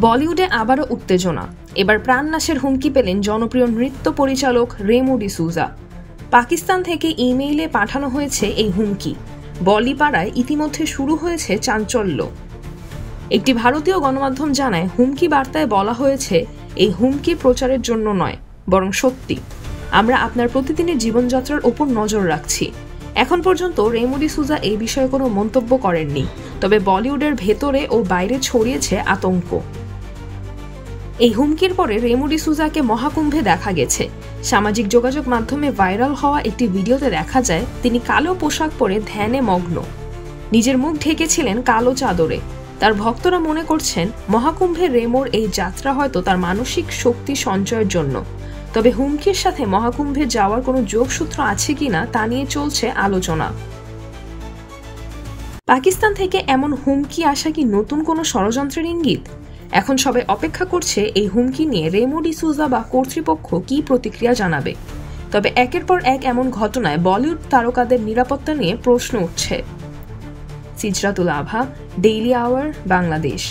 বলিউডে আবারও উত্তেজনা। এবার প্রাণনাশের হুমকি পেলেন জনপ্রিয় নৃত্য পরিচালক রেমো ডিসুজা। পাকিস্তান থেকে ইমেইলে পাঠানো হয়েছে এই হুমকি। বলিপাড়ায় ইতিমধ্যে শুরু হয়েছে চাঞ্চল্য। একটি ভারতীয় গণমাধ্যম জানায়, হুমকি বার্তায় বলা হয়েছে, এই হুমকি প্রচারের জন্য নয়, বরং সত্যি। আমরা আপনার প্রতিদিনের জীবনযাত্রার ওপর নজর রাখছি। এখন পর্যন্ত রেমো ডিসুজা এই বিষয়ে কোনো মন্তব্য করেননি, তবে বলিউডের ভেতরে ও বাইরে ছড়িয়েছে আতঙ্ক। এই হুমকির পরে রেমো ডিসুজাকে মহাকুম্ভে দেখা গেছে। সামাজিক যোগাযোগ মাধ্যমে ভাইরাল হওয়া একটি ভিডিওতে দেখা যায়, তিনি কালো পোশাক পরে ধ্যানে মগ্ন। নিজের মুখ ঢেকেছিলেন কালো চাদরে। তার ভক্তরা মনে করছেন, মহাকুম্ভে রেমোর এই যাত্রা হয়তো তার মানসিক শক্তি সঞ্চয়ের জন্য। তবে হুমকির সাথে মহাকুম্ভে যাওয়ার কোনো যোগসূত্র আছে কিনা তা নিয়ে চলছে আলোচনা। পাকিস্তান থেকে এমন হুমকি আসা কি নতুন কোনো ষড়যন্ত্রের ইঙ্গিত? এখন সবাই অপেক্ষা করছে এই হুমকি নিয়ে রেমো ডিসুজা বা কর্তৃপক্ষ কি প্রতিক্রিয়া জানাবে। তবে একের পর এক এমন ঘটনায় বলিউড তারকাদের নিরাপত্তা নিয়ে প্রশ্ন উঠছে। সিজরাতুল আভা, ডেইলি আওয়ার, বাংলাদেশ।